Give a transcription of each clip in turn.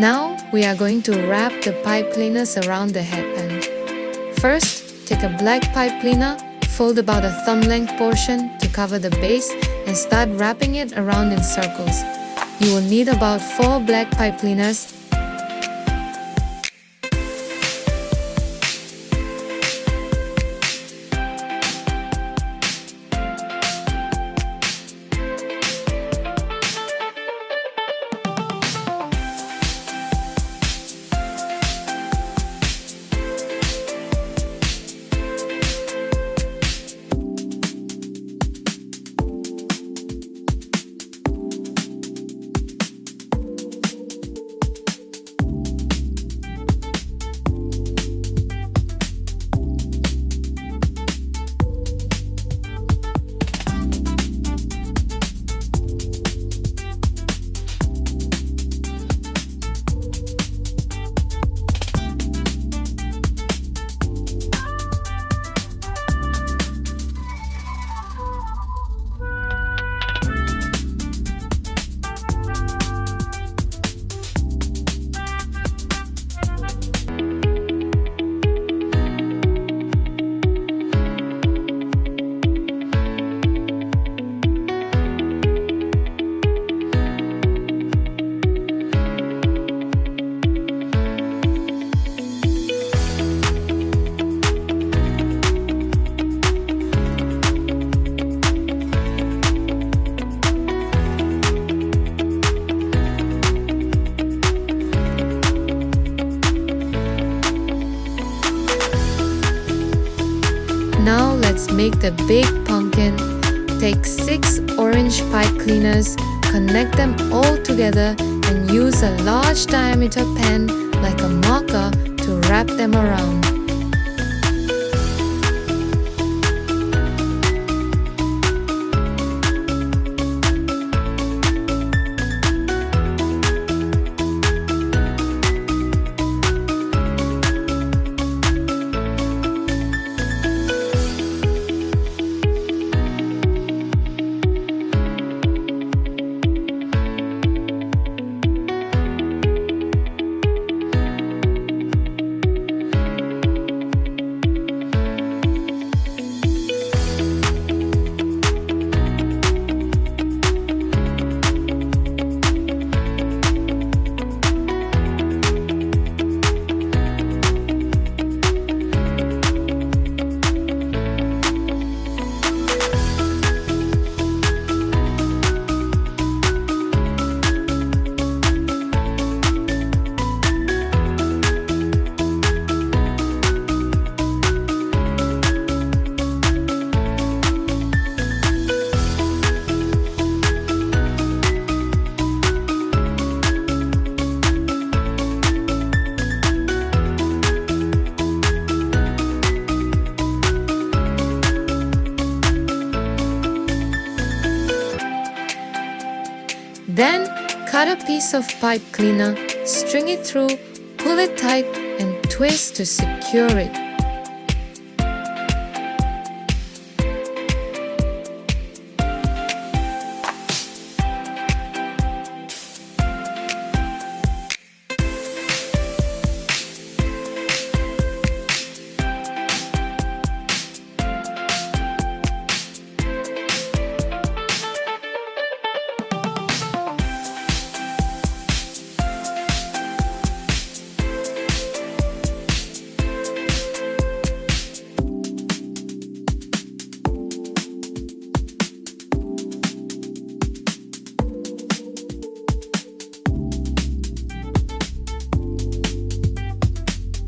Now we are going to wrap the pipe cleaners around the headband. First, take a black pipe cleaner, fold about a thumb length portion to cover the base and start wrapping it around in circles. You will need about 4 black pipe cleaners. Now let's make the big pumpkin. Take 6 orange pipe cleaners, connect them all together and use a large diameter pen like a marker to wrap them around. Then, cut a piece of pipe cleaner, string it through, pull it tight and twist to secure it.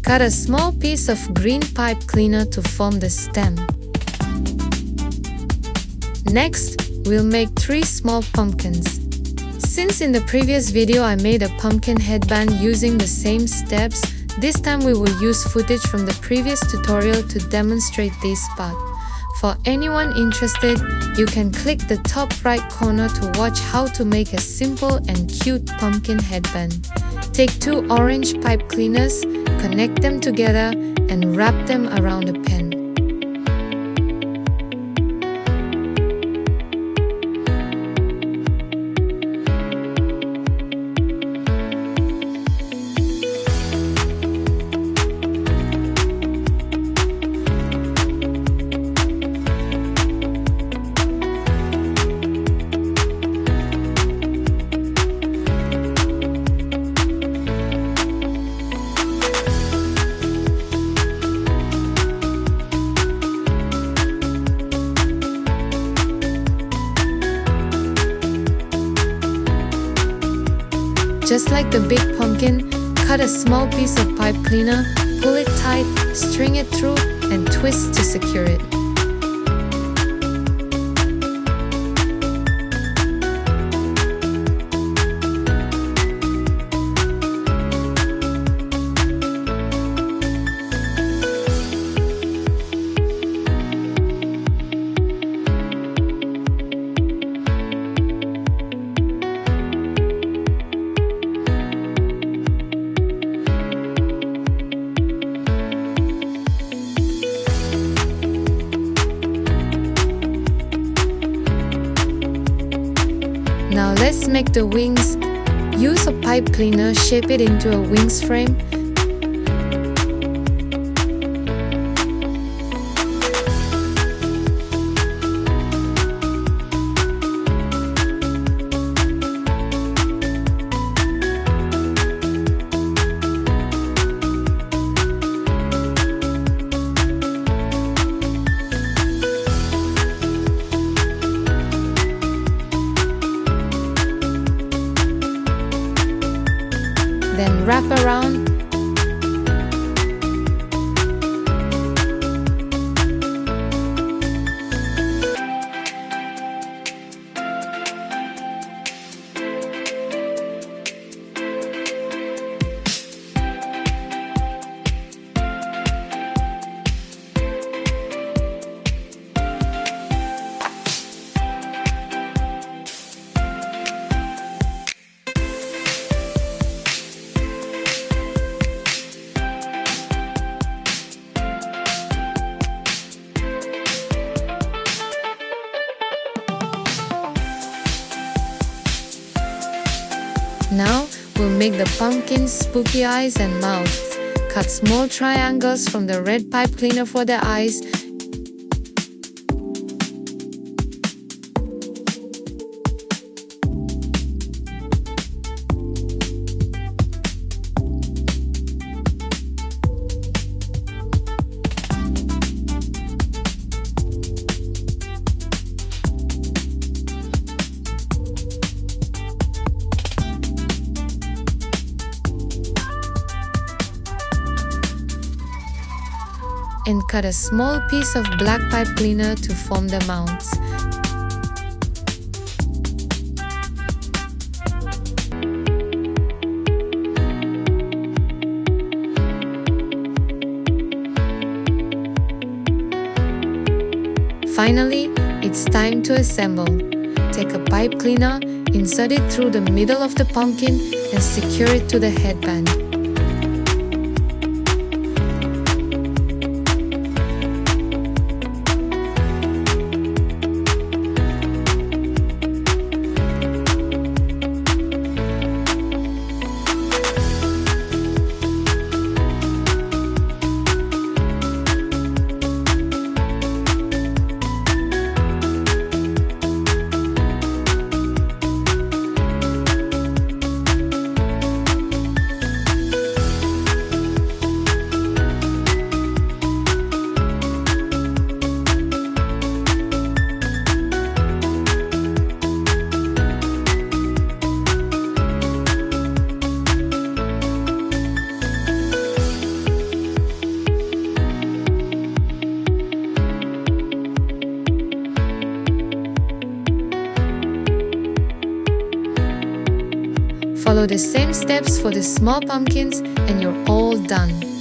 Cut a small piece of green pipe cleaner to form the stem. Next, we'll make 3 small pumpkins. Since in the previous video I made a pumpkin headband using the same steps, this time we will use footage from the previous tutorial to demonstrate this part. For anyone interested, you can click the top right corner to watch how to make a simple and cute pumpkin headband. Take 2 orange pipe cleaners, connect them together and wrap them around a pen. Just like the big pumpkin, cut a small piece of pipe cleaner, pull it tight, string it through, and twist to secure it. Now let's make the wings. Use a pipe cleaner, shape it into a wings frame. Then wrap around. Now, we'll make the pumpkin's spooky eyes and mouths. Cut small triangles from the red pipe cleaner for the eyes. And cut a small piece of black pipe cleaner to form the mounts. Finally, it's time to assemble. Take a pipe cleaner, insert it through the middle of the pumpkin, and secure it to the headband. Follow the same steps for the small pumpkins and you're all done.